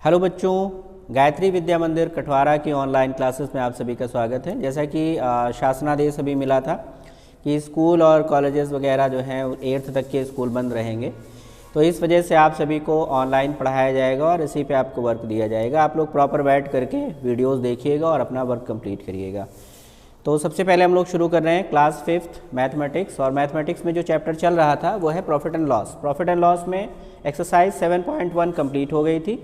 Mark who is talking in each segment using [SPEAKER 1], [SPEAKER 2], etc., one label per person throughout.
[SPEAKER 1] Hello बच्चों, गायत्री विद्या मंदिर कठवारा की ऑनलाइन क्लासेस में आप सभी का स्वागत है। जैसा कि शासनादेश अभी मिला था कि स्कूल और कॉलेजेस वगैरह जो हैं 8th तक के स्कूल बंद रहेंगे, तो इस वजह से आप सभी को ऑनलाइन पढ़ाया जाएगा और इसी पे आपको वर्क दिया जाएगा। आप लोग प्रॉपर बैठ करके वीडियोस देखिएगा और अपना वर्क कंप्लीट करिएगा। तो सबसे पहले हम लोग शुरू कर रहे हैं क्लास 5th मैथमेटिक्स। और मैथमेटिक्स में जो चैप्टर चल रहा था वो है profit and loss. Profit and loss में एक्सरसाइज 7.1 कंप्लीट हो गई थी।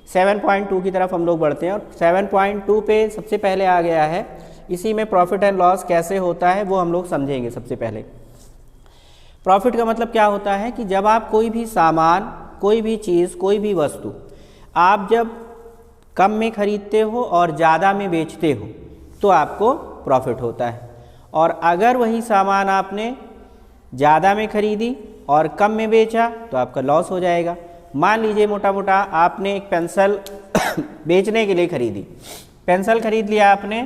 [SPEAKER 1] 7.2 की तरफ हम लोग बढ़ते हैं और 7.2 पे सबसे पहले आ गया है, इसी में प्रॉफिट एंड लॉस कैसे होता है वो हम लोग समझेंगे। सबसे पहले प्रॉफिट का मतलब क्या होता है कि जब आप कोई भी सामान, कोई भी चीज़, कोई भी वस्तु आप जब कम में खरीदते हो और ज़्यादा में बेचते हो तो आपको प्रॉफिट होता है। और अगर वही सामान आपने ज़्यादा में खरीदी और कम में बेचा तो आपका लॉस हो जाएगा। मान लीजिए मोटा मोटा आपने एक पेंसिल बेचने के लिए खरीदी। पेंसिल खरीद लिया आपने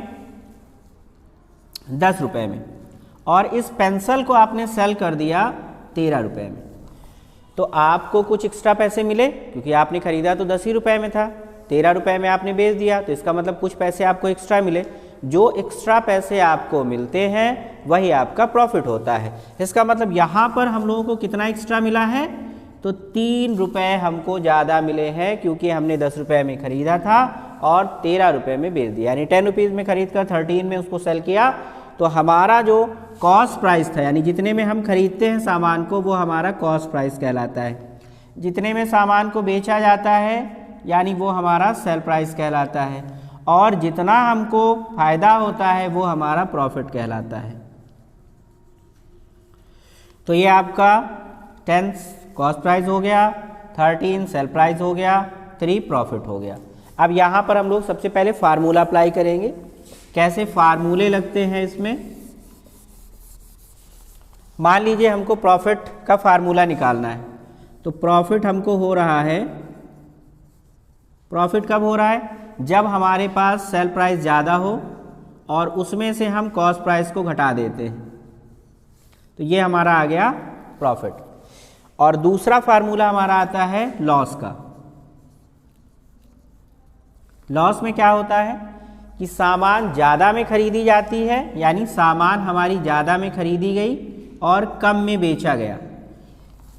[SPEAKER 1] 10 रुपये में और इस पेंसिल को आपने सेल कर दिया 13 रुपये में, तो आपको कुछ एक्स्ट्रा पैसे मिले क्योंकि आपने खरीदा तो 10 ही रुपये में था, 13 रुपये में आपने बेच दिया, तो इसका मतलब कुछ पैसे आपको एक्स्ट्रा मिले। जो एक्स्ट्रा पैसे आपको मिलते हैं वही आपका प्रॉफिट होता है। इसका मतलब यहाँ पर हम लोगों को कितना एक्स्ट्रा मिला है, तो 3 रुपये हमको ज़्यादा मिले हैं क्योंकि हमने 10 रुपये में ख़रीदा था और 13 रुपये में बेच दिया। यानी 10 रुपीज़ में ख़रीद कर 13 में उसको सेल किया, तो हमारा जो कॉस्ट प्राइस था, यानी जितने में हम खरीदते हैं सामान को, वो हमारा कॉस्ट प्राइस कहलाता है। जितने में सामान को बेचा जाता है यानी वो हमारा सेल प्राइस कहलाता है, और जितना हमको फ़ायदा होता है वो हमारा प्रॉफिट कहलाता है। तो ये आपका 10 कॉस्ट प्राइस हो गया, 13 सेल प्राइस हो गया, 3 प्रॉफिट हो गया। अब यहाँ पर हम लोग सबसे पहले फार्मूला अप्लाई करेंगे। कैसे फार्मूले लगते हैं इसमें, मान लीजिए हमको प्रॉफिट का फार्मूला निकालना है, तो प्रॉफिट हमको हो रहा है, प्रॉफिट कब हो रहा है, जब हमारे पास सेल प्राइस ज़्यादा हो और उसमें से हम कॉस्ट प्राइस को घटा देते हैं, तो ये हमारा आ गया प्रॉफिट। और दूसरा फार्मूला हमारा आता है लॉस का। लॉस में क्या होता है कि सामान ज़्यादा में खरीदी जाती है, यानी सामान हमारी ज़्यादा में खरीदी गई और कम में बेचा गया।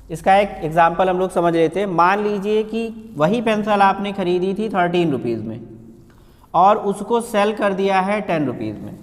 [SPEAKER 1] इसका एक एग्जाम्पल हम लोग समझ लेते हैं। मान लीजिए कि वही पेंसिल आपने खरीदी थी 13 रुपीज़ में और उसको सेल कर दिया है 10 रुपीज़ में,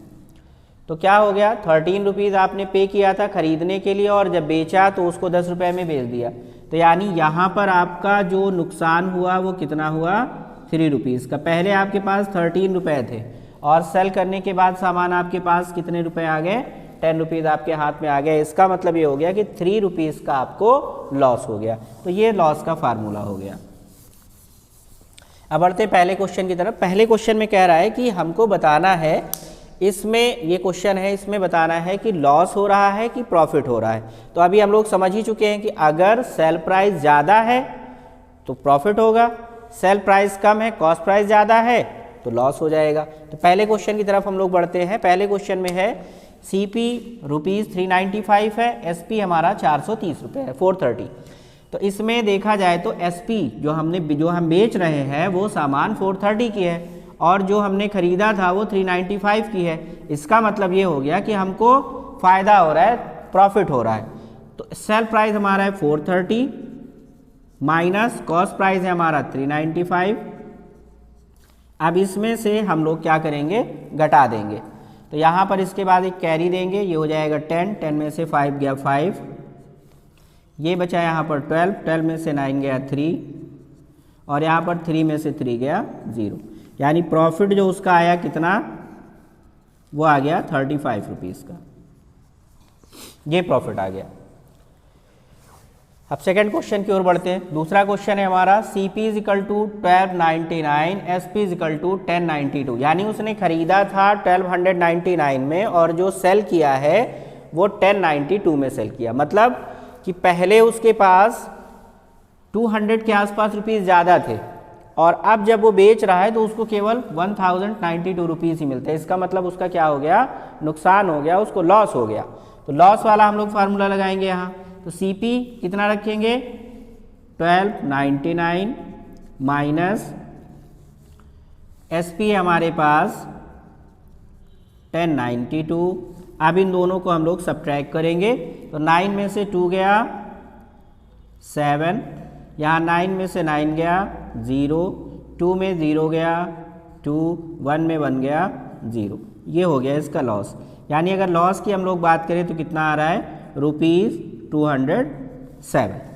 [SPEAKER 1] तो क्या हो गया, 13 रुपीज़ आपने पे किया था खरीदने के लिए और जब बेचा तो उसको 10 रुपये में बेच दिया, तो यानी यहाँ पर आपका जो नुकसान हुआ वो कितना हुआ, 3 रुपीज़ का। पहले आपके पास 13 रुपये थे और सेल करने के बाद सामान आपके पास कितने रुपए आ गए, 10 रुपीज़ आपके हाथ में आ गए। इसका मतलब ये हो गया कि 3 रुपीज़ का आपको लॉस हो गया। तो ये लॉस का फार्मूला हो गया। अब बढ़ते पहले क्वेश्चन की तरफ। पहले क्वेश्चन में कह रहा है कि हमको बताना है, इसमें ये क्वेश्चन है, इसमें बताना है कि लॉस हो रहा है कि प्रॉफिट हो रहा है। तो अभी हम लोग समझ ही चुके हैं कि अगर सेल प्राइस ज़्यादा है तो प्रॉफिट होगा, सेल प्राइस कम है, कॉस्ट प्राइस ज़्यादा है तो लॉस हो जाएगा। तो पहले क्वेश्चन की तरफ हम लोग बढ़ते हैं। पहले क्वेश्चन में है CP ₹395 है, SP हमारा 430 रुपये है, 430। तो इसमें देखा जाए तो SP जो हम बेच रहे हैं वो सामान 430 की है और जो हमने खरीदा था वो 395 की है। इसका मतलब ये हो गया कि हमको फ़ायदा हो रहा है, प्रॉफिट हो रहा है। तो सेल प्राइस हमारा है 430 माइनस कॉस्ट प्राइस है हमारा 395। अब इसमें से हम लोग क्या करेंगे, घटा देंगे। तो यहाँ पर इसके बाद एक कैरी देंगे, ये हो जाएगा 10, 10 में से 5 गया 5, ये बचा यहाँ पर 12, 12 में से 9 गया 3 और यहाँ पर 3 में से 3 गया 0, यानी प्रॉफिट जो उसका आया कितना, वो आ गया 35 रुपीज़ का। ये प्रॉफिट आ गया। अब सेकंड क्वेश्चन की ओर बढ़ते हैं। दूसरा क्वेश्चन है हमारा CP = 1299, SP = 1092, यानी उसने खरीदा था 1299 में और जो सेल किया है वो 1092 में सेल किया। मतलब कि पहले उसके पास 200 के आसपास रुपीज़ ज़्यादा थे और अब जब वो बेच रहा है तो उसको केवल 1092 रुपीज़ ही मिलते हैं। इसका मतलब उसका क्या हो गया, नुकसान हो गया, उसको लॉस हो गया। तो लॉस वाला हम लोग फार्मूला लगाएंगे यहाँ। तो CP कितना रखेंगे, 1299 माइनस SP है हमारे पास 1092। अब इन दोनों को हम लोग सब्ट्रैक्ट करेंगे तो 9 में से 2 गया 7, यहाँ 9 में से 9 गया 0, 2 में 0 गया 2, 1 में 1 गया 0। ये हो गया इसका लॉस। यानी अगर लॉस की हम लोग बात करें तो कितना आ रहा है, ₹207।